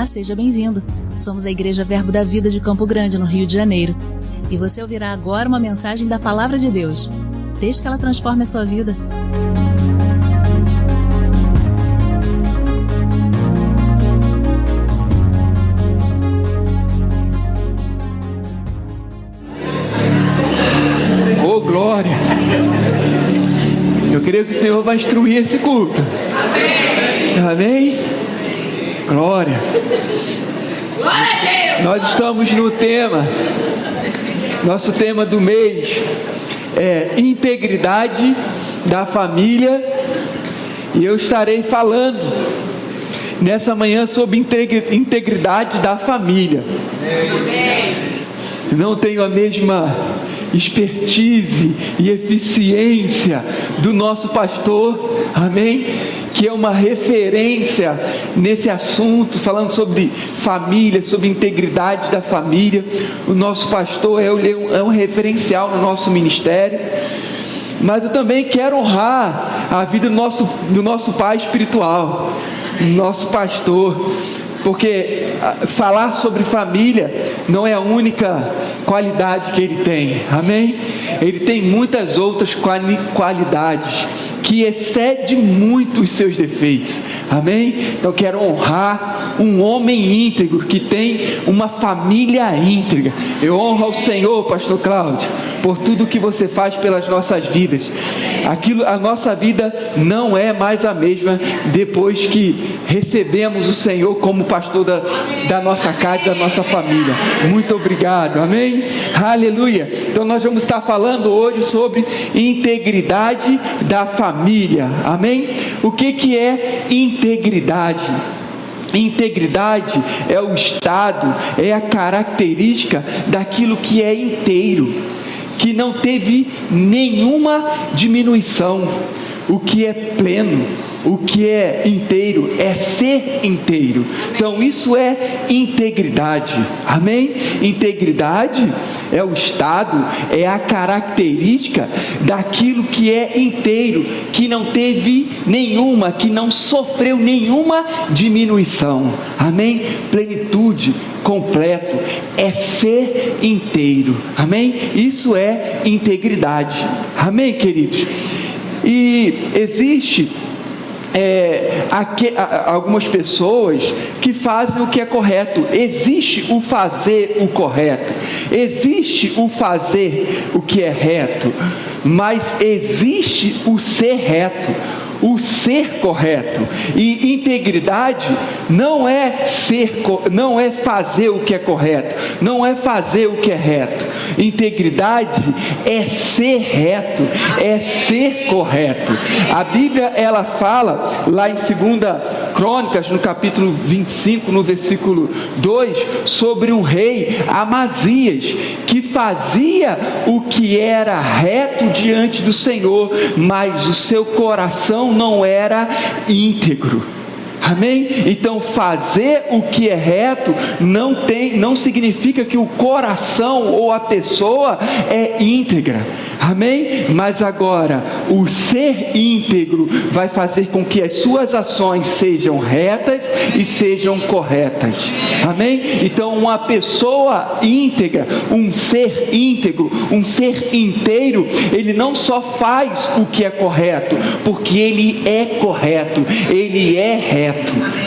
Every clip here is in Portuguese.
Olá, seja bem-vindo. Somos a Igreja Verbo da Vida de Campo Grande, no Rio de Janeiro. E você ouvirá agora uma mensagem da Palavra de Deus. Desde que ela transforme a sua vida. Oh, glória! Eu creio que o Senhor vai instruir esse culto. Amém? Amém? Glória! Nós estamos no tema, nosso tema do mês é integridade da família, e eu estarei falando nessa manhã sobre integridade da família. Não tenho a mesma expertise e eficiência do nosso pastor, amém? Que é uma referência nesse assunto, falando sobre família, sobre integridade da família. O nosso pastor é um referencial no nosso ministério. Mas eu também quero honrar a vida do nosso pai espiritual, nosso pastor, porque falar sobre família não é a única qualidade que ele tem, amém? Ele tem muitas outras qualidades que excede muito os seus defeitos, amém? Então eu quero honrar um homem íntegro que tem uma família íntegra. Eu honro ao Senhor, pastor Cláudio, por tudo que você faz pelas nossas vidas. A nossa vida não é mais a mesma depois que recebemos o Senhor como pastor da nossa casa, da nossa família. Muito obrigado, amém? Aleluia. Então nós vamos estar falando hoje sobre integridade da família, amém? O que é integridade? Integridade é o estado, é a característica daquilo que é inteiro, que não teve nenhuma diminuição. O que é pleno, o que é inteiro, é ser inteiro. Então isso é integridade, amém? Integridade é o estado, é a característica daquilo que é inteiro, que não teve nenhuma, que não sofreu nenhuma diminuição, amém? Plenitude, completo, é ser inteiro, amém? Isso é integridade, amém, queridos? E existe algumas pessoas que fazem o que é correto. Existe o fazer o correto, existe o fazer o que é reto, mas existe o ser reto, o ser correto. E integridade não é fazer o que é correto, não é fazer o que é reto. Integridade é ser reto, é ser correto. A Bíblia, ela fala lá em 2 Crônicas, no capítulo 25, no versículo 2, sobre um rei, Amazias, que fazia o que era reto diante do Senhor, mas o seu coração não era íntegro. Amém? Então fazer o que é reto não significa que o coração ou a pessoa é íntegra, amém? Mas agora o ser íntegro vai fazer com que as suas ações sejam retas e sejam corretas, amém? Então uma pessoa íntegra, um ser íntegro, um ser inteiro, ele não só faz o que é correto, porque ele é correto, ele é reto,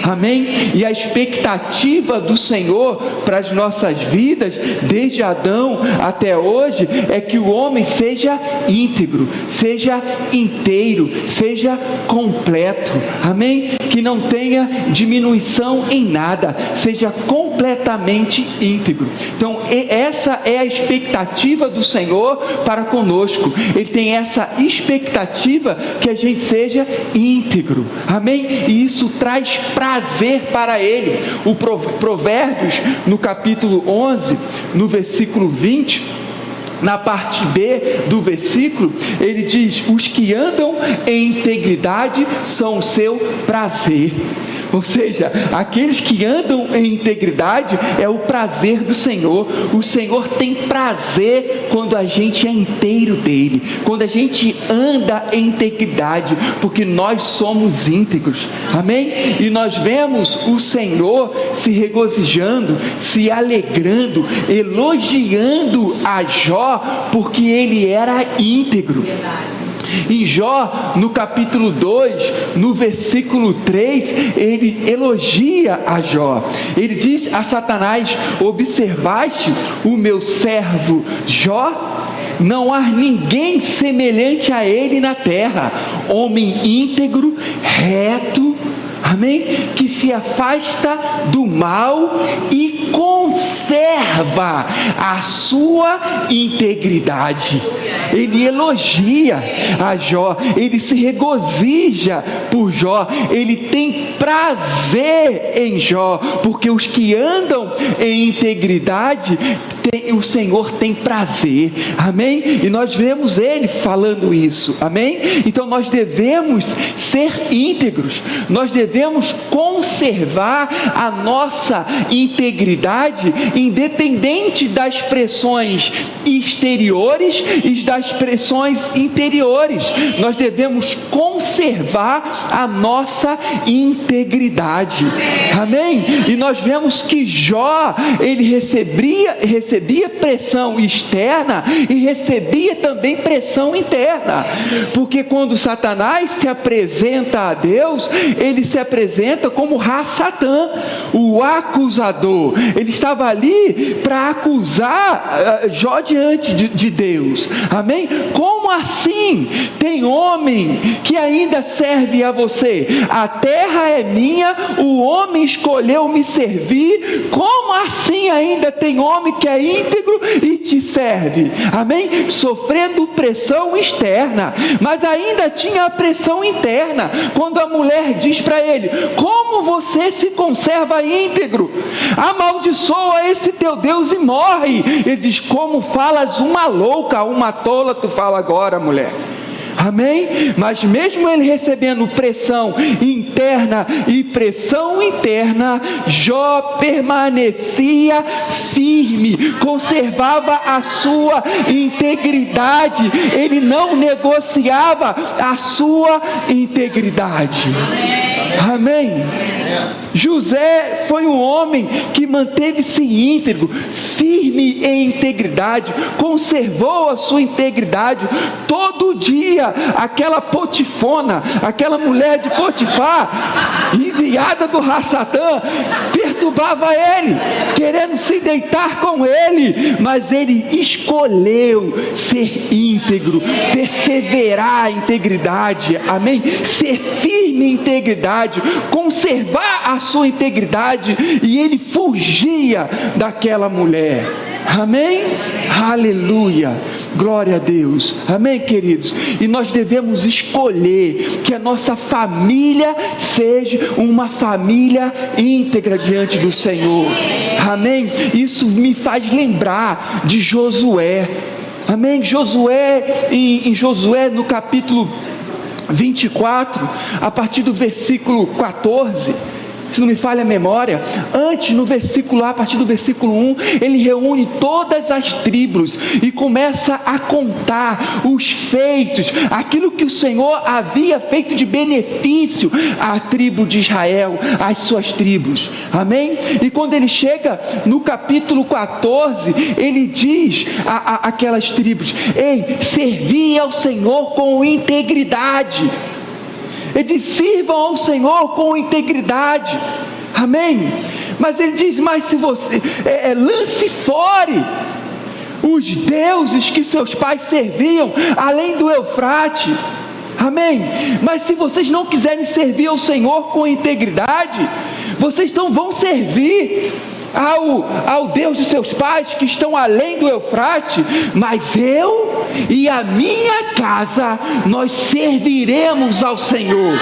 amém? E a expectativa do Senhor para as nossas vidas, desde Adão até hoje, é que o homem seja íntegro, seja inteiro, seja completo, amém? Que não tenha diminuição em nada, seja completamente íntegro. Então essa é a expectativa do Senhor para conosco. Ele tem essa expectativa que a gente seja íntegro, amém? E isso traz prazer para Ele. O Provérbios, no capítulo 11, no versículo 20, na parte B do versículo, ele diz: os que andam em integridade são o seu prazer. Ou seja, aqueles que andam em integridade é o prazer do Senhor. O Senhor tem prazer quando a gente é inteiro dele, quando a gente anda em integridade, porque nós somos íntegros, amém? E nós vemos o Senhor se regozijando, se alegrando, elogiando a Jó, porque ele era íntegro. Em Jó, no capítulo 2, no versículo 3, ele elogia a Jó. Ele diz a Satanás: observaste o meu servo Jó? Não há ninguém semelhante a ele na terra, homem íntegro, reto, amém? Que se afasta do mal e conserva a sua integridade. Ele elogia a Jó, ele se regozija por Jó, ele tem prazer em Jó, porque os que andam em integridade, o Senhor tem prazer, amém? E nós vemos ele falando isso, amém? Então nós devemos ser íntegros, nós devemos conservar a nossa integridade, independente das pressões exteriores e das pressões interiores. Nós devemos conservar a nossa integridade, amém? E nós vemos que Jó, ele recebia pressão externa e recebia também pressão interna, porque quando Satanás se apresenta a Deus, ele se apresenta como Ra-Satã, o acusador. Ele estava ali para acusar Jó diante de Deus, amém? Como assim tem homem que ainda serve a você? A terra é minha, o homem escolheu me servir. Como assim ainda tem homem que é íntegro e te serve, amém? Sofrendo pressão externa, mas ainda tinha a pressão interna, quando a mulher diz para ele: como você se conserva íntegro? Amaldiçoa esse teu Deus e morre. Ele diz: como falas uma louca, uma tola tu fala agora, mulher. Amém? Mas mesmo ele recebendo pressão interna e pressão interna, Jó permanecia firme, conservava a sua integridade, ele não negociava a sua integridade. Amém? José foi um homem que manteve-se íntegro, firme em integridade, conservou a sua integridade. Todo dia aquela Potifona, aquela mulher de Potifar, enviada do Ra-Satã, perturbava ele, querendo se deitar com ele, mas ele escolheu ser íntegro, perseverar em integridade, amém? Ser firme em integridade, conservar a sua integridade, e ele fugia daquela mulher, amém? Aleluia, glória a Deus, amém, queridos? E nós devemos escolher que a nossa família seja uma família íntegra diante do Senhor, amém? Isso me faz lembrar de Josué, amém? Josué, em Josué no capítulo 24, a partir do versículo 14, se não me falha a memória, antes no versículo A, a partir do versículo 1, ele reúne todas as tribos e começa a contar os feitos, aquilo que o Senhor havia feito de benefício à tribo de Israel, às suas tribos, amém? E quando ele chega no capítulo 14, ele diz àquelas tribos: ei, servi ao Senhor com integridade. Ele diz: sirvam ao Senhor com integridade, amém? Mas ele diz: mas se você lance fora os deuses que seus pais serviam além do Eufrate, amém? Mas se vocês não quiserem servir ao Senhor com integridade, vocês não vão servir ao Deus dos seus pais que estão além do Eufrate, mas eu e a minha casa, nós serviremos ao Senhor.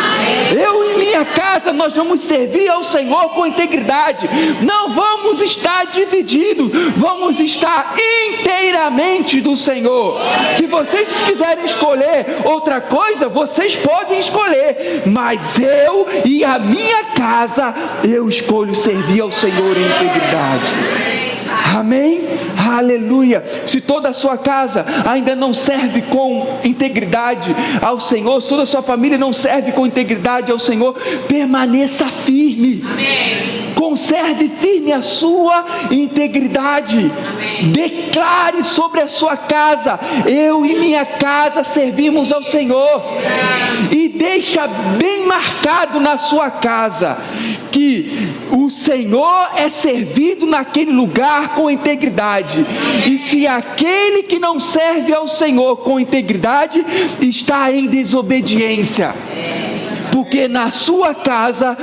Eu e minha casa, nós vamos servir ao Senhor com integridade. Não vamos estar divididos, vamos estar inteiramente a mente do Senhor. Se vocês quiserem escolher outra coisa, vocês podem escolher, mas eu e a minha casa, eu escolho servir ao Senhor em integridade. Amém? Aleluia. Se toda a sua casa ainda não serve com integridade ao Senhor, se toda a sua família não serve com integridade ao Senhor, permaneça firme. Amém. Conserve firme a sua integridade. Amém. Declare sobre a sua casa: eu e minha casa servimos ao Senhor. Amém. E deixa bem marcado na sua casa que o Senhor é servido naquele lugar com integridade. E se aquele que não serve ao Senhor com integridade está em desobediência, porque na sua casa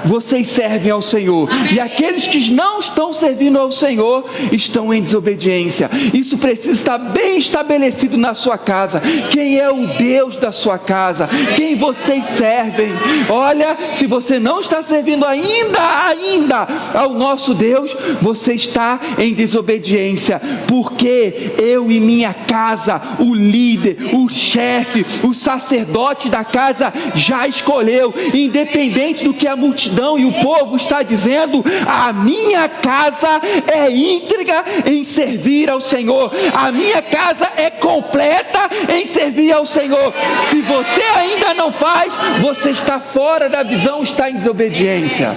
vocês servem ao Senhor, e aqueles que não estão servindo ao Senhor estão em desobediência. Isso precisa estar bem estabelecido na sua casa. Quem é o Deus da sua casa? Quem vocês servem? Olha, se você não está servindo ainda ao nosso Deus, você está em desobediência, porque eu e minha casa, o líder, o chefe, o sacerdote da casa já escolheu, independente do que a multidão e o povo está dizendo, a minha casa é íntegra em servir ao Senhor, a minha casa é completa em servir ao Senhor. Se você ainda não faz, você está fora da visão, está em desobediência.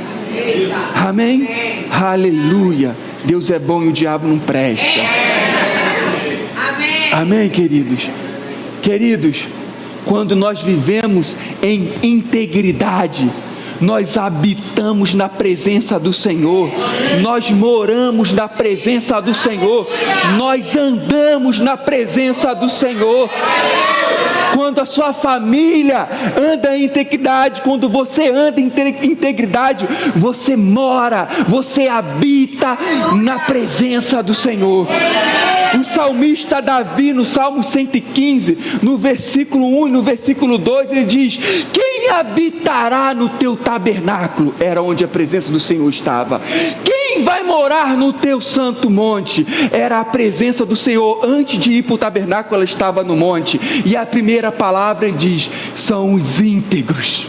Amém? Aleluia. Deus é bom e o diabo não presta. Amém, queridos? Queridos, quando nós vivemos em integridade, nós habitamos na presença do Senhor, nós moramos na presença do Senhor, nós andamos na presença do Senhor. Quando a sua família anda em integridade, quando você anda em integridade, você mora, você habita na presença do Senhor. O salmista Davi, no Salmo 115, no versículo 1 e no versículo 2, ele diz: quem habitará no teu tabernáculo? Era onde a presença do Senhor estava. Quem vai morar no teu santo monte? Era a presença do Senhor. Antes de ir para o tabernáculo, ela estava no monte. E a primeira palavra diz: são os íntegros.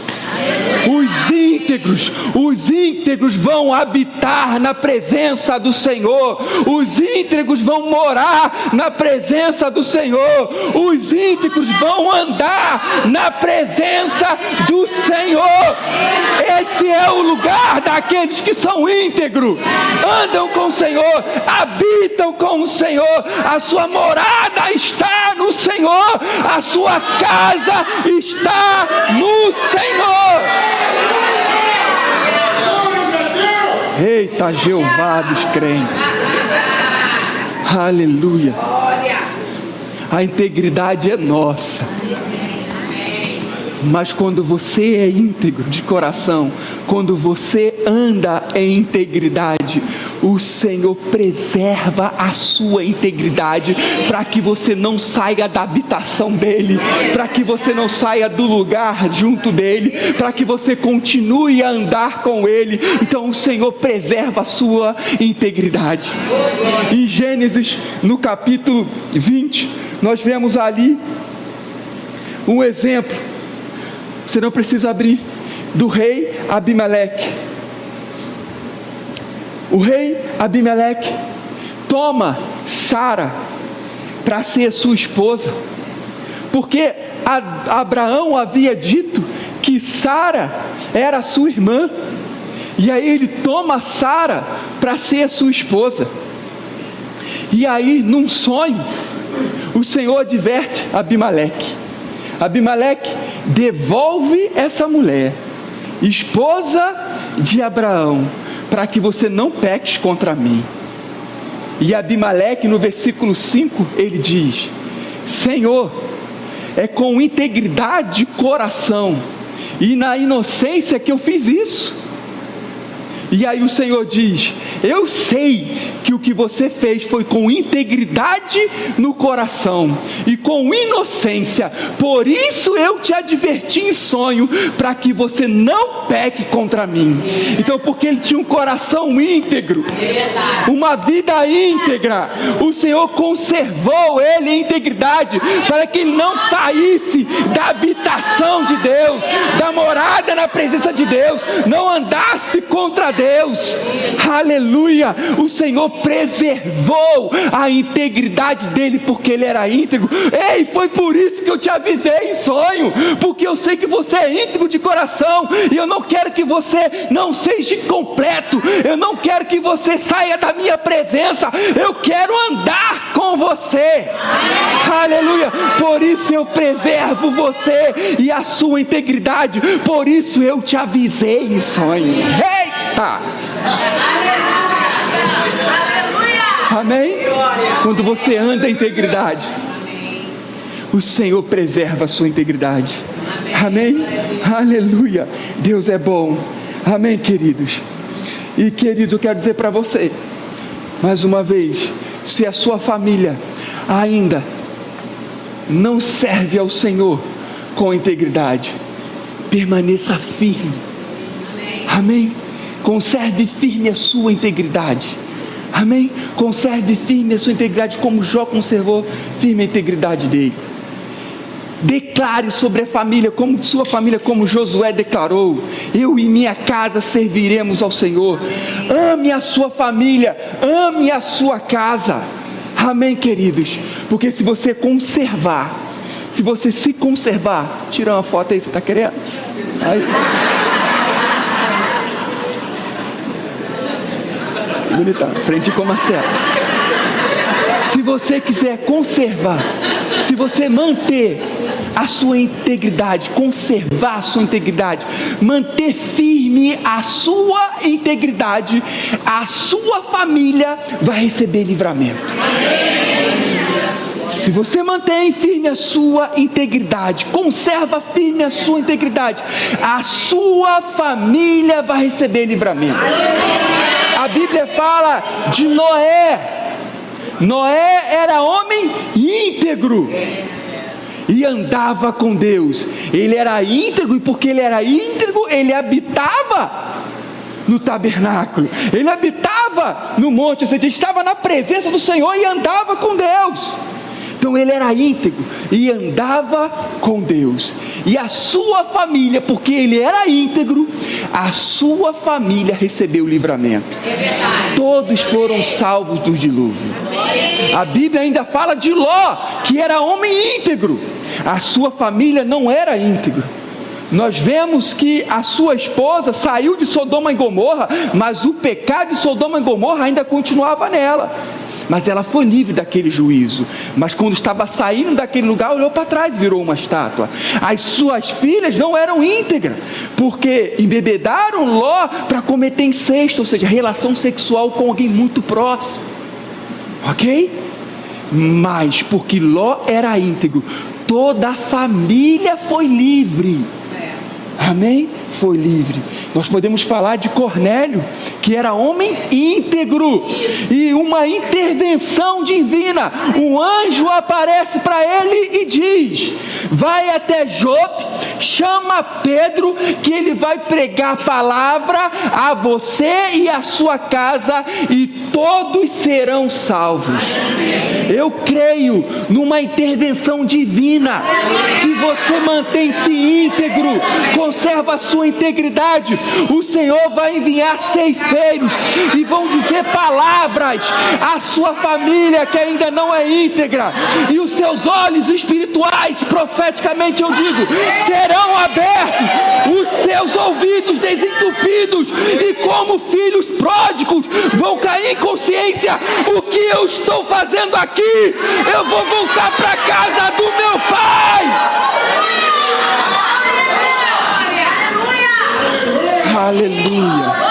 Os íntegros vão habitar na presença do Senhor. Os íntegros vão morar na presença do Senhor. Os íntegros vão andar na presença do Senhor. Esse é o lugar daqueles que são íntegros. Andam com o Senhor, habitam com o Senhor. A sua morada está no Senhor. A sua casa está no Senhor. Eita, Jeová dos crentes. Aleluia. A integridade é nossa. Mas quando você é íntegro de coração, quando você anda em integridade, o Senhor preserva a sua integridade, para que você não saia da habitação dEle, para que você não saia do lugar junto dEle, para que você continue a andar com Ele. Então o Senhor preserva a sua integridade. Em Gênesis, no capítulo 20, nós vemos ali um exemplo. Você não precisa abrir, do rei Abimeleque. O rei Abimeleque toma Sara para ser sua esposa, porque Abraão havia dito que Sara era sua irmã, e aí ele toma Sara para ser sua esposa. E aí, num sonho, o Senhor adverte Abimeleque. Abimeleque, devolve essa mulher, esposa de Abraão, para que você não peques contra mim. E Abimeleque, no versículo 5, ele diz: Senhor, é com integridade de coração e na inocência que eu fiz isso. E aí o Senhor diz: eu sei que o que você fez foi com integridade no coração e com inocência, por isso eu te adverti em sonho, para que você não peque contra mim. Então, porque ele tinha um coração íntegro, uma vida íntegra, o Senhor conservou ele em integridade, para que ele não saísse da habitação de Deus, da morada na presença de Deus, não andasse contra Deus. Aleluia! O Senhor preservou a integridade dele, porque ele era íntegro. Ei, foi por isso que eu te avisei em sonho, porque eu sei que você é íntegro de coração, e eu não quero que você não seja incompleto, eu não quero que você saia da minha presença, eu quero andar com você. Aleluia! Por isso eu preservo você e a sua integridade, por isso eu te avisei em sonho. Eita! Amém? Quando você anda em integridade, o Senhor preserva a sua integridade. Amém? Aleluia! Deus é bom. Amém, queridos? E queridos, eu quero dizer para você, mais uma vez, se a sua família ainda não serve ao Senhor com integridade, permaneça firme. Amém? Conserve firme a sua integridade. Amém? Conserve firme a sua integridade, como Jó conservou firme a integridade dele. Declare sobre a família, como sua família, como Josué declarou: eu e minha casa serviremos ao Senhor. Ame a sua família, ame a sua casa. Amém, queridos? Porque se você conservar, se você se conservar, tira uma foto aí, você está querendo? Aí. Bonita, aprendi com a Marcela. Se você quiser conservar, se você manter a sua integridade, conservar a sua integridade, manter firme a sua integridade, a sua família vai receber livramento. Se você mantém firme a sua integridade, conserva firme a sua integridade, a sua família vai receber livramento. A Bíblia fala de Noé. Noé era homem íntegro e andava com Deus. Ele era íntegro, e porque ele era íntegro, ele habitava no tabernáculo, ele habitava no monte, ou seja, estava na presença do Senhor e andava com Deus. Então ele era íntegro e andava com Deus. E a sua família, porque ele era íntegro, a sua família recebeu o livramento. Todos foram salvos do dilúvio. A Bíblia ainda fala de Ló, que era homem íntegro. A sua família não era íntegra. Nós vemos que a sua esposa saiu de Sodoma e Gomorra, mas o pecado de Sodoma e Gomorra ainda continuava nela. Mas ela foi livre daquele juízo. Mas quando estava saindo daquele lugar, olhou para trás e virou uma estátua. As suas filhas não eram íntegras, porque embebedaram Ló para cometer incesto, ou seja, relação sexual com alguém muito próximo. Ok? Mas porque Ló era íntegro, toda a família foi livre. Amém? Foi livre. Nós podemos falar de Cornélio, que era homem íntegro, e uma intervenção divina, um anjo aparece para ele e diz: vai até Jope, chama Pedro, que ele vai pregar a palavra a você e a sua casa, e todos serão salvos. Eu creio numa intervenção divina. Se você mantém-se íntegro, conserva a sua integridade, o Senhor vai enviar ceifeiros e vão dizer palavras à sua família que ainda não é íntegra, e os seus olhos espirituais, profeticamente eu digo, serão abertos, os seus ouvidos desentupidos, e como filhos pródigos vão cair em consciência: o que eu estou fazendo aqui? Eu vou voltar para a casa do meu pai. Aleluia.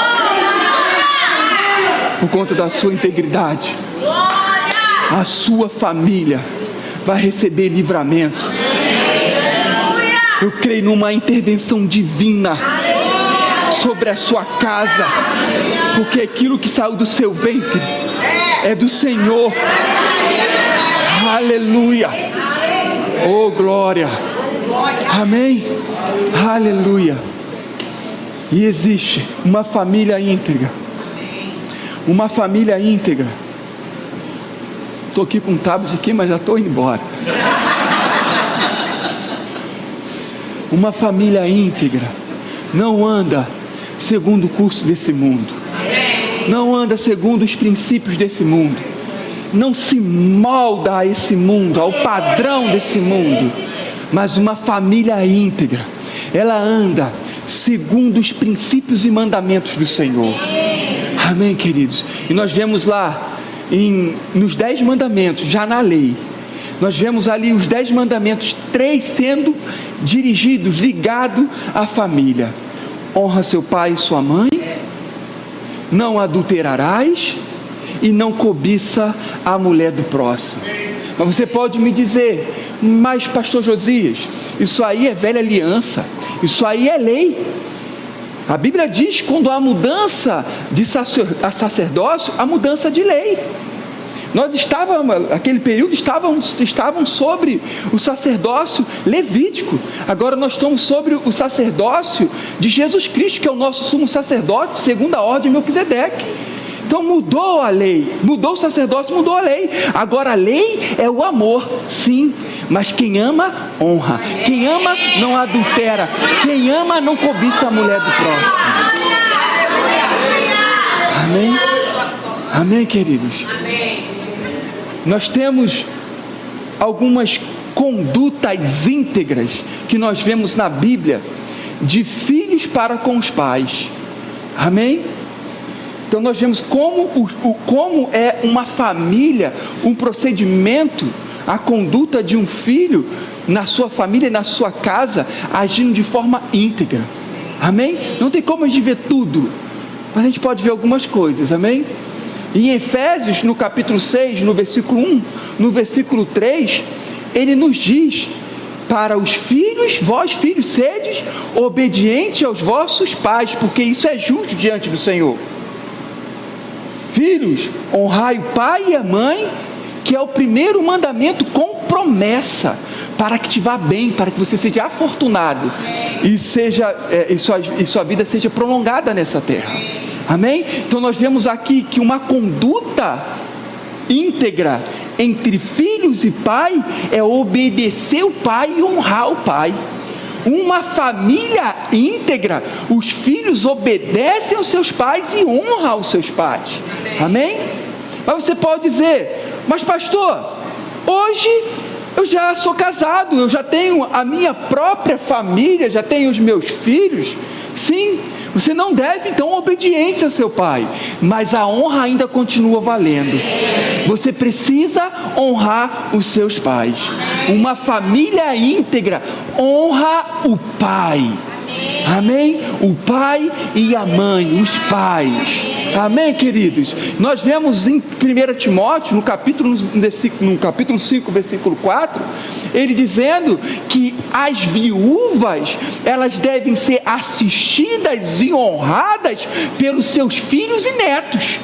Por conta da sua integridade, a sua família vai receber livramento. Eu creio numa intervenção divina sobre a sua casa, porque aquilo que saiu do seu ventre é do Senhor. Aleluia. Oh, glória. Amém. Aleluia. E existe uma família íntegra. Uma família íntegra. Estou aqui com um tablet aqui, mas já estou indo embora. Uma família íntegra não anda segundo o curso desse mundo. Não anda segundo os princípios desse mundo. Não se molda a esse mundo, ao padrão desse mundo. Mas uma família íntegra, ela anda segundo os princípios e mandamentos do Senhor. Amém, queridos? E nós vemos lá nos 10 mandamentos, já na lei, nós vemos ali os 10 mandamentos, 3 sendo dirigidos, ligados à família. Honra seu pai e sua mãe, não adulterarás e não cobiça a mulher do próximo. Mas você pode me dizer, mas pastor Josias, isso aí é velha aliança, isso aí é lei. A Bíblia diz que quando há mudança de sacerdócio, há mudança de lei. Nós estávamos, naquele período, estavam sobre o sacerdócio levítico. Agora nós estamos sobre o sacerdócio de Jesus Cristo, que é o nosso sumo sacerdote, segundo a ordem de Melquisedeque. Então mudou a lei, mudou o sacerdócio, mudou a lei. Agora a lei é o amor, sim, mas quem ama, honra. Quem ama, não adultera. Quem ama, não cobiça a mulher do próximo. Amém? Amém, queridos? Nós temos algumas condutas íntegras que nós vemos na Bíblia de filhos para com os pais. Amém? Então nós vemos como é uma família, um procedimento, a conduta de um filho na sua família, na sua casa, agindo de forma íntegra. Amém? Não tem como a gente ver tudo, mas a gente pode ver algumas coisas. Amém? Em Efésios, no capítulo 6, no versículo 1, no versículo 3, ele nos diz: para os filhos, vós filhos, sedes obedientes aos vossos pais, porque isso é justo diante do Senhor. Filhos, honrai o pai e a mãe, que é o primeiro mandamento com promessa, para que te vá bem, para que você seja afortunado e sua vida seja prolongada nessa terra. Amém? Então nós vemos aqui que uma conduta íntegra entre filhos e pai é obedecer o pai e honrar o pai. Uma família íntegra, os filhos obedecem aos seus pais e honram aos seus pais. Amém? Mas você pode dizer: mas pastor, hoje eu já sou casado, eu já tenho a minha própria família, já tenho os meus filhos. Sim, você não deve então obediência ao seu pai, mas a honra ainda continua valendo. Você precisa honrar os seus pais. Uma família íntegra honra o pai. Amém? O pai e a mãe, os pais. Amém, queridos? Nós vemos em 1 Timóteo, no capítulo 5, versículo 4, ele dizendo que as viúvas, elas devem ser assistidas e honradas pelos seus filhos e netos.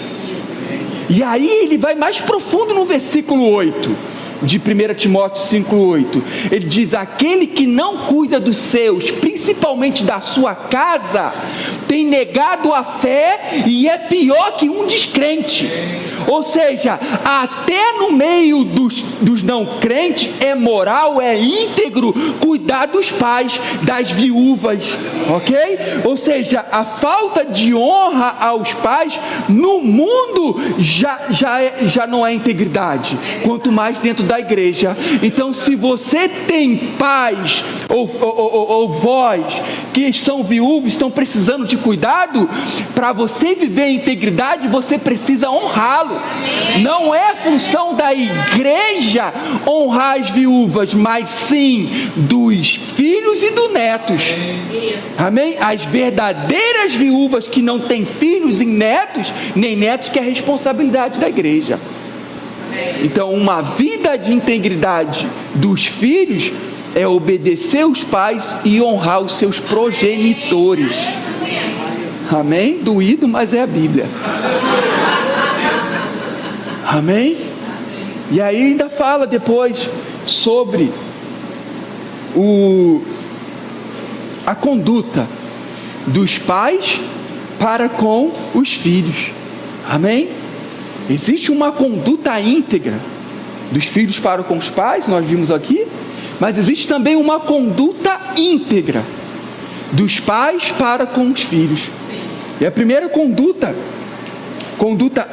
E aí ele vai mais profundo no versículo 8. De 1 Timóteo 5,8, ele diz: aquele que não cuida dos seus, principalmente da sua casa, tem negado a fé e é pior que um descrente. Ou seja, até no meio dos não crentes é moral, é íntegro cuidar dos pais, das viúvas, ok? Ou seja, a falta de honra aos pais no mundo já não é integridade, quanto mais dentro da igreja. Então, se você tem pais ou vós que estão viúvos, estão precisando de cuidado, para você viver em integridade, você precisa honrá-lo. Não é função da igreja honrar as viúvas, mas sim dos filhos e dos netos. Amém? As verdadeiras viúvas que não têm filhos e netos, nem netos, que é a responsabilidade da igreja. Então, uma vida de integridade dos filhos é obedecer os pais e honrar os seus progenitores. Amém? Doído, mas é a Bíblia. Amém? E aí ainda fala depois sobre a conduta dos pais para com os filhos. Amém? Existe uma conduta íntegra dos filhos para com os pais, nós vimos aqui, mas existe também uma conduta íntegra dos pais para com os filhos. E a primeira conduta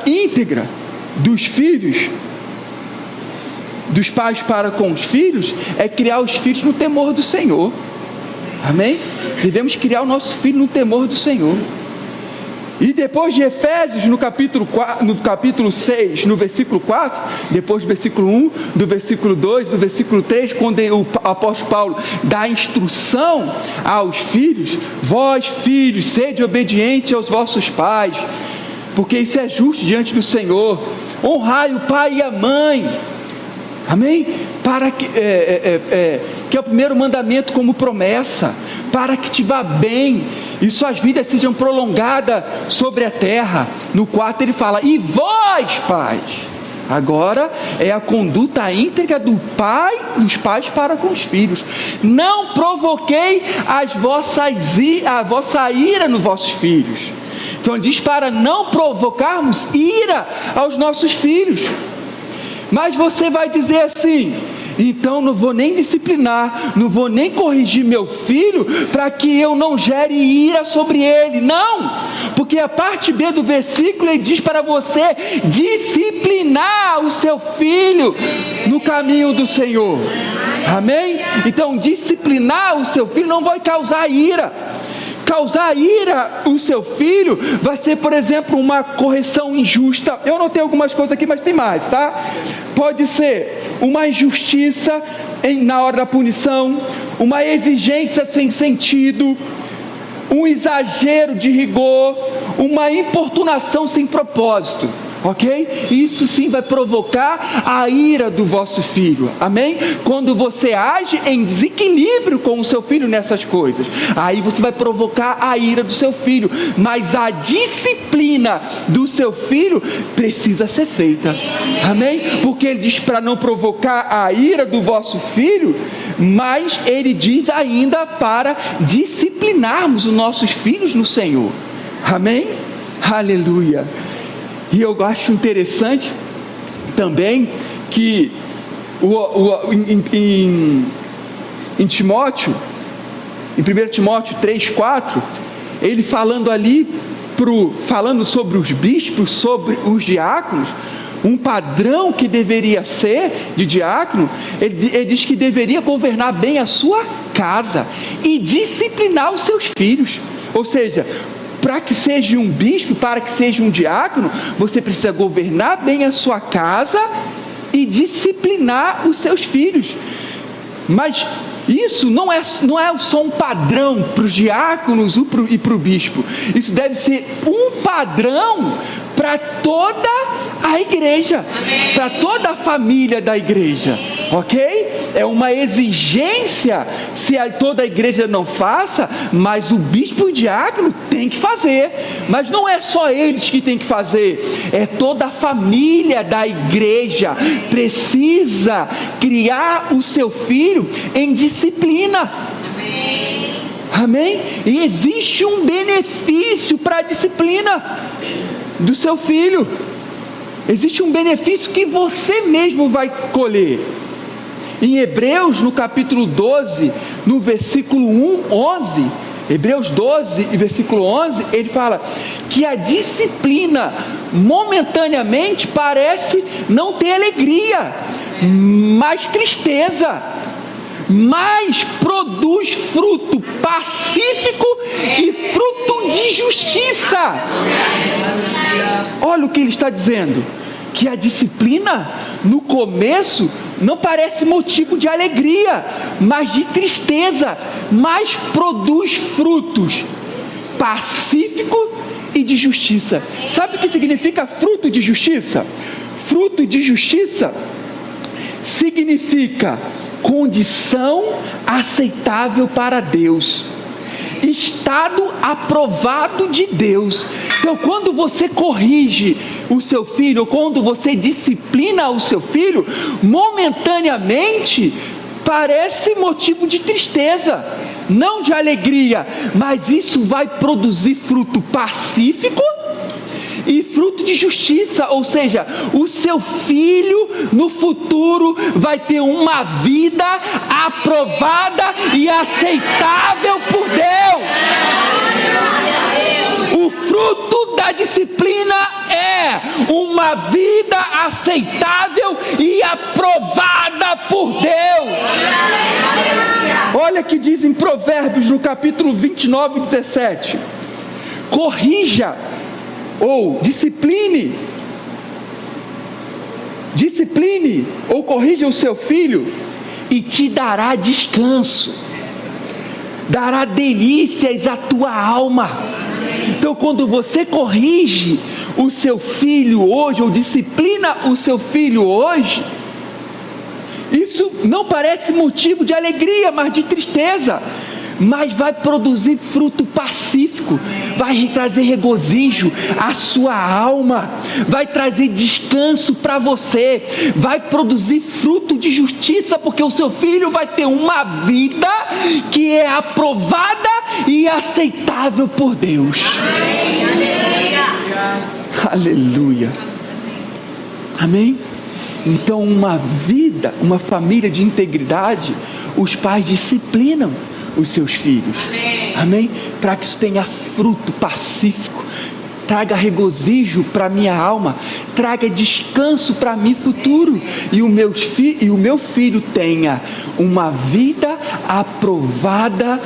íntegra dos filhos, dos pais para com os filhos, é criar os filhos no temor do Senhor. Amém? Devemos criar o nosso filho no temor do Senhor. E depois de Efésios, no capítulo 6, no versículo 4, depois do versículo 1, do versículo 2, do versículo 3, quando o apóstolo Paulo dá instrução aos filhos: vós, filhos, sede obedientes aos vossos pais, porque isso é justo diante do Senhor. Honrai o pai e a mãe. Amém? Para que é o primeiro mandamento como promessa, para que te vá bem e suas vidas sejam prolongadas sobre a terra. No 4 ele fala: e vós, pais. Agora é a conduta íntegra dos pais para com os filhos. Não provoquei a vossa ira nos vossos filhos. Então diz para não provocarmos ira aos nossos filhos. Mas você vai dizer assim: então não vou nem disciplinar, não vou nem corrigir meu filho, para que eu não gere ira sobre ele. Não, porque a parte B do versículo ele diz para você disciplinar o seu filho no caminho do Senhor. Amém? Então disciplinar o seu filho não vai causar ira. Causar ira o seu filho vai ser, por exemplo, uma correção injusta. Eu anotei algumas coisas aqui, mas tem mais, tá? Pode ser uma injustiça na hora da punição, uma exigência sem sentido, um exagero de rigor, uma importunação sem propósito. Ok? Isso sim vai provocar a ira do vosso filho. Amém? Quando você age em desequilíbrio com o seu filho nessas coisas, aí você vai provocar a ira do seu filho. Mas a disciplina do seu filho precisa ser feita. Amém? Porque ele diz para não provocar a ira do vosso filho, mas ele diz ainda para disciplinarmos os nossos filhos no Senhor. Amém? Aleluia. E eu acho interessante também que em Timóteo, em 1 Timóteo 3,4, ele falando ali, falando sobre os bispos, sobre os diáconos, um padrão que deveria ser de diácono, ele diz que deveria governar bem a sua casa e disciplinar os seus filhos. Ou seja, para que seja um bispo, para que seja um diácono, você precisa governar bem a sua casa e disciplinar os seus filhos. Mas isso não é só um padrão para os diáconos e para o bispo. Isso deve ser um padrão para toda a igreja, para toda a família da igreja. Ok? É uma exigência, se toda a igreja não faça, mas o bispo e o diácono tem que fazer. Mas não é só eles que tem que fazer, é toda a família da igreja precisa criar o seu filho em disciplina. Amém? E existe um benefício para a disciplina do seu filho. Existe um benefício que você mesmo vai colher. Em Hebreus, no capítulo 12, no versículo 11, Hebreus 12 e versículo 11, ele fala que a disciplina momentaneamente parece não ter alegria, mas tristeza, mas produz fruto pacífico e fruto de justiça. Olha o que ele está dizendo, que a disciplina no começo não parece motivo de alegria, mas de tristeza, mas produz frutos pacífico e de justiça. Sabe o que significa fruto de justiça? Fruto de justiça significa condição aceitável para Deus. estado aprovado de Deus. Então, quando você corrige o seu filho, ou quando você disciplina o seu filho, momentaneamente parece motivo de tristeza, não de alegria, mas isso vai produzir fruto pacífico e fruto de justiça. Ou seja, o seu filho no futuro vai ter uma vida aprovada e aceitável por Deus. O fruto da disciplina é uma vida aceitável e aprovada por Deus. Olha que diz em Provérbios, no capítulo 29, 17: corrija ou discipline ou corrija o seu filho, e te dará descanso, dará delícias à tua alma. Então, quando você corrige o seu filho hoje, ou disciplina o seu filho hoje, isso não parece motivo de alegria, mas de tristeza, mas vai produzir fruto pacífico, vai trazer regozijo à sua alma, vai trazer descanso para você, vai produzir fruto de justiça, porque o seu filho vai ter uma vida que é aprovada e aceitável por Deus. Aleluia. Amém? Então, uma vida, uma família de integridade, os pais disciplinam os seus filhos. Amém? Para que isso tenha fruto pacífico, traga regozijo para minha alma, traga descanso para mim futuro, e o meu filho tenha uma vida aprovada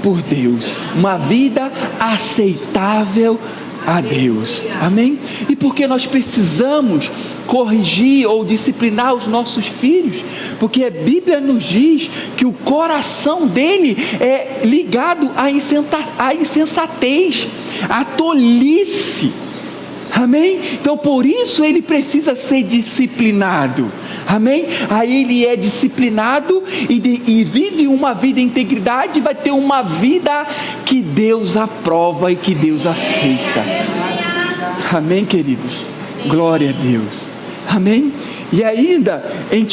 por Deus, uma vida aceitável a Deus. Amém? E por que nós precisamos corrigir ou disciplinar os nossos filhos? Porque a Bíblia nos diz que o coração dele é ligado à insensatez, à tolice. Amém? Então, por isso ele precisa ser disciplinado. Amém? Aí ele é disciplinado e vive uma vida em integridade, vai ter uma vida que Deus aprova e que Deus aceita. Amém, queridos? Glória a Deus. Amém? E ainda em 1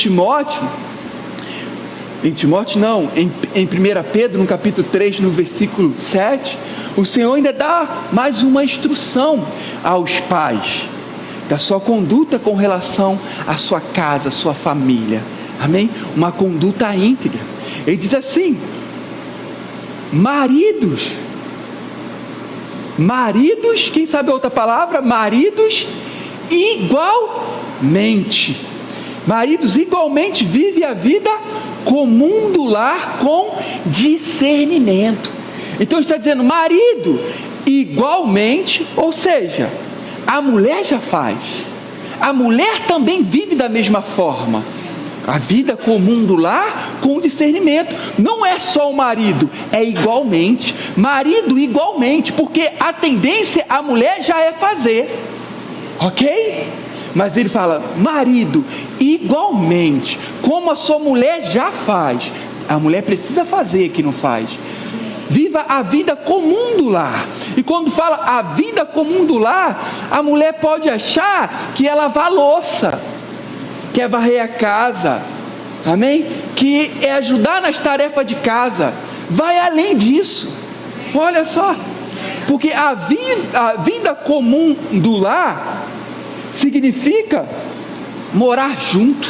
Pedro, no capítulo 3, no versículo 7, o Senhor ainda dá mais uma instrução aos pais da sua conduta com relação à sua casa, à sua família. Amém? Uma conduta íntegra. Ele diz assim: maridos, quem sabe a outra palavra? Maridos igualmente vive a vida comum do lar com discernimento. Então está dizendo, marido igualmente, ou seja, a mulher já faz, a mulher também vive da mesma forma, a vida comum do lar com discernimento. Não é só o marido, é igualmente, marido igualmente, porque a tendência a mulher já é fazer, ok? Mas ele fala, marido igualmente, como a sua mulher já faz, a mulher precisa fazer que não faz. Viva a vida comum do lar. E quando fala a vida comum do lar, a mulher pode achar que é lavar a louça, que é varrer a casa, amém? Que é ajudar nas tarefas de casa. Vai além disso. Olha só, porque a vida comum do lar significa morar junto,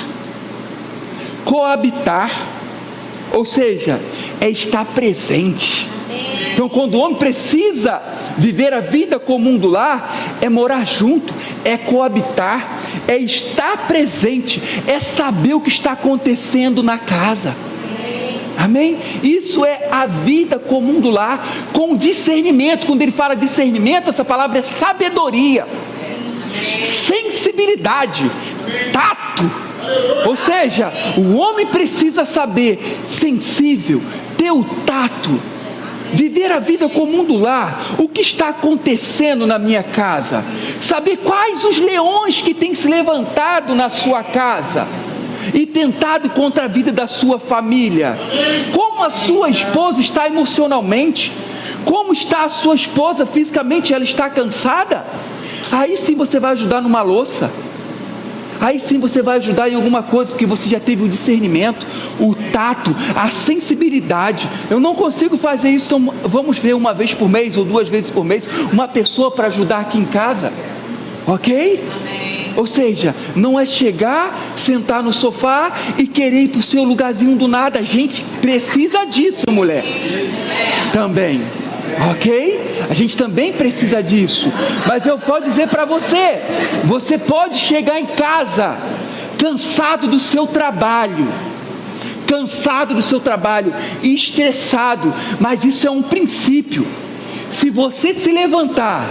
coabitar, ou seja, é estar presente. Então, quando o homem precisa viver a vida comum do lar, é morar junto, é coabitar, é estar presente, é saber o que está acontecendo na casa. Amém? Isso é a vida comum do lar, com discernimento. Quando ele fala discernimento, essa palavra é sabedoria, sensibilidade, tato. Ou seja, o homem precisa saber, sensível, ter o tato, viver a vida comum do lar, o que está acontecendo na minha casa, saber quais os leões que têm se levantado na sua casa e tentado contra a vida da sua família, como a sua esposa está emocionalmente, Como está a sua esposa fisicamente? Ela está cansada? Aí sim você vai ajudar numa louça. Aí sim você vai ajudar em alguma coisa, porque você já teve o discernimento, o tato, a sensibilidade. Eu não consigo fazer isso, então vamos ver uma vez por mês ou 2 vezes por mês uma pessoa para ajudar aqui em casa, ok? Amém. Ou seja, não é chegar, sentar no sofá e querer ir para o seu lugarzinho do nada. A gente precisa disso, mulher, também. Ok? A gente também precisa disso. Mas eu posso dizer para você, você pode chegar em casa cansado do seu trabalho, estressado, mas isso é um princípio. Se você se levantar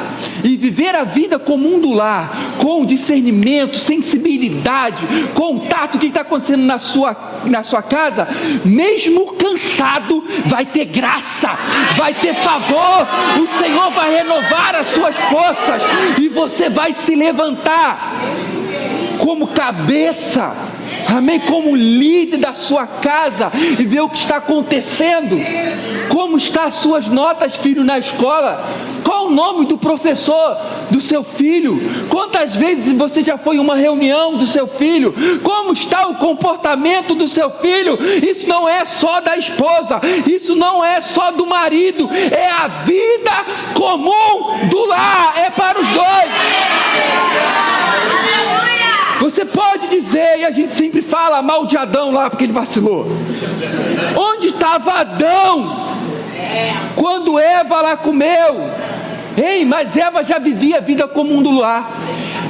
e viver a vida como um do lar, com discernimento, sensibilidade, contato, o que está acontecendo na sua casa, mesmo cansado, vai ter graça, vai ter favor, o Senhor vai renovar as suas forças, e você vai se levantar como cabeça, amém, como líder da sua casa, e ver o que está acontecendo. Como estão as suas notas, filho, na escola? Qual o nome do professor do seu filho? Quantas vezes você já foi em uma reunião do seu filho? Como está o comportamento do seu filho? Isso não é só da esposa, isso não é só do marido, é a vida comum do lar, é para os dois. Você pode dizer, e a gente sempre fala mal de Adão lá, porque ele vacilou. Onde estava Adão quando Eva lá comeu? Ei, mas Eva já vivia a vida comum do lar.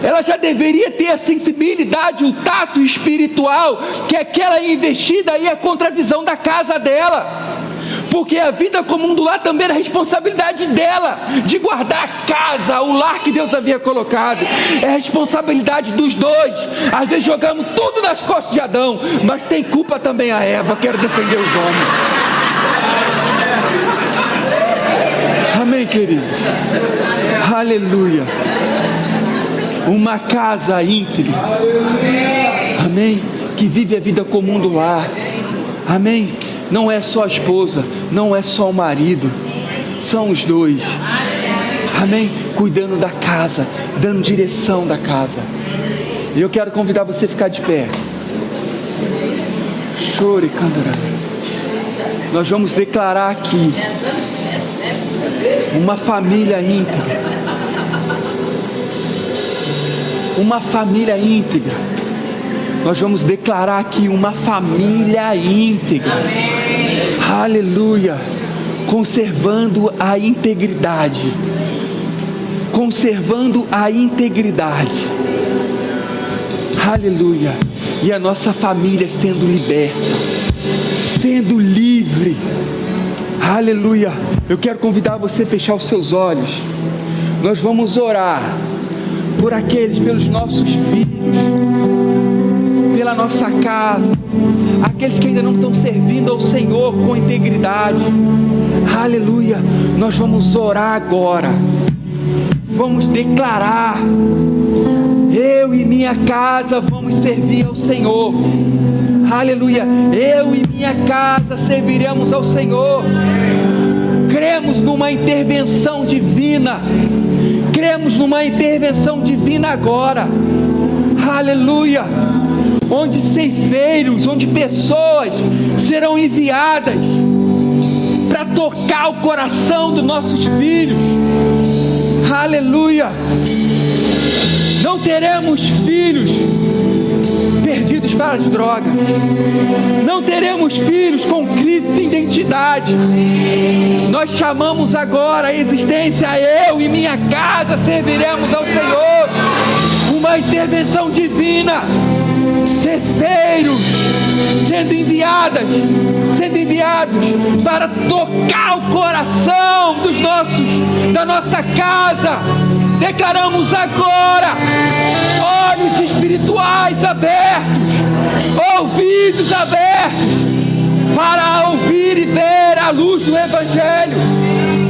Ela já deveria ter a sensibilidade, o tato espiritual, que aquela investida aí é contra a visão da casa dela. Porque a vida comum do lar também era responsabilidade dela, de guardar a casa, o lar que Deus havia colocado. É responsabilidade dos dois. Às vezes jogamos tudo nas costas de Adão, mas tem culpa também a Eva. Quero defender os homens. Amém, querido? Aleluia. Uma casa íntegra, amém, que vive a vida comum do lar, amém. Não é só a esposa, não é só o marido, são os dois, amém, cuidando da casa, dando direção da casa. E eu quero convidar você a ficar de pé. Chore, candará. Nós vamos declarar aqui uma família íntegra, uma família íntegra. Nós vamos declarar aqui uma família íntegra. Aleluia. Conservando a integridade. Conservando a integridade. Aleluia. E a nossa família sendo liberta, sendo livre. Aleluia. Eu quero convidar você a fechar os seus olhos. Nós vamos orar por aqueles, pelos nossos filhos, pela nossa casa, aqueles que ainda não estão servindo ao Senhor com integridade. Aleluia. Nós vamos orar agora. Vamos declarar: eu e minha casa vamos servir ao Senhor. Aleluia. Eu e minha casa serviremos ao Senhor. Cremos numa intervenção divina. Cremos numa intervenção divina agora. Aleluia. Onde ceifeiros, onde pessoas serão enviadas para tocar o coração dos nossos filhos. Aleluia. Não teremos filhos perdidos para as drogas. Não teremos filhos com crise de identidade. Nós chamamos agora a existência: eu e minha casa serviremos ao Senhor. Uma intervenção divina. Cefeiros sendo enviados para tocar o coração da nossa casa. Declaramos agora olhos espirituais abertos, ouvidos abertos, para ouvir e ver a luz do Evangelho.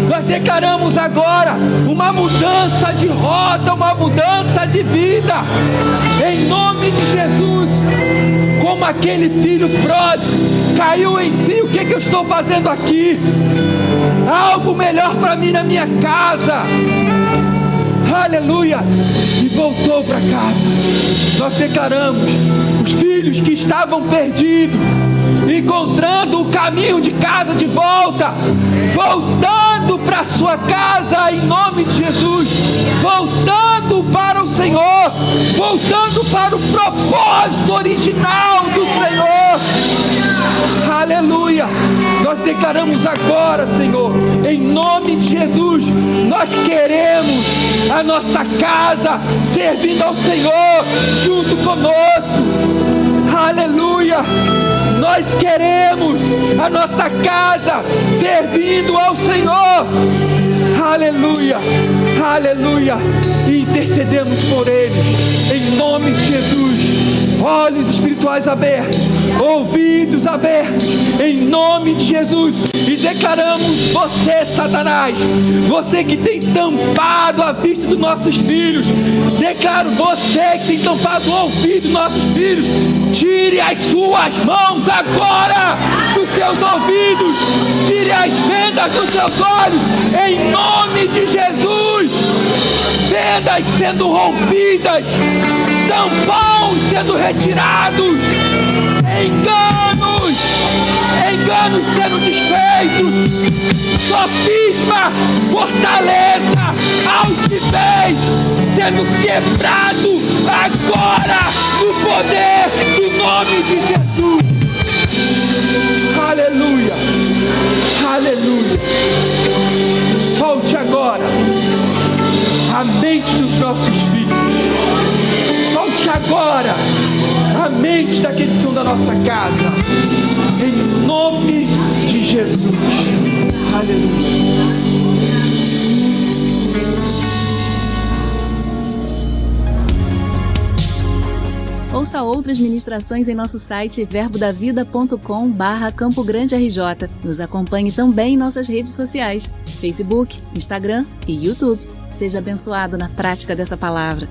Nós declaramos agora uma mudança de rota, uma mudança de vida, em nome de Jesus. Como aquele filho pródigo, caiu em si: o que eu estou fazendo aqui? Algo melhor para mim na minha casa. Aleluia! E voltou para casa. Nós declaramos: os filhos que estavam perdidos, encontrando o caminho de casa de volta, voltando para sua casa em nome de Jesus, voltando para o Senhor, voltando para o propósito original do Senhor. Aleluia! Nós declaramos agora, Senhor, em nome de Jesus, nós queremos a nossa casa servindo ao Senhor junto conosco. Aleluia! Nós queremos a nossa casa servindo ao Senhor. Aleluia! Aleluia! E intercedemos por eles em nome de Jesus. Olhos espirituais abertos, ouvidos abertos, em nome de Jesus. E declaramos: você, Satanás, você que tem tampado a vista dos nossos filhos, declaro: você que tem tampado o ouvido dos nossos filhos, tire as suas mãos agora dos seus ouvidos, tire as vendas dos seus olhos, em nome de Jesus. Vendas sendo rompidas, tampões sendo retirados, enganos sendo desfeitos, sofisma, fortaleza, altivez sendo quebrado agora no poder do nome de Jesus. Aleluia, aleluia. Solte agora a mente dos nossos filhos. Solte agora a mente daqueles que estão da nossa casa, em nome de Jesus. Aleluia. Ouça outras ministrações em nosso site verbodavida.com/Campo Grande RJ. Nos acompanhe também em nossas redes sociais, Facebook, Instagram e YouTube. Seja abençoado na prática dessa palavra.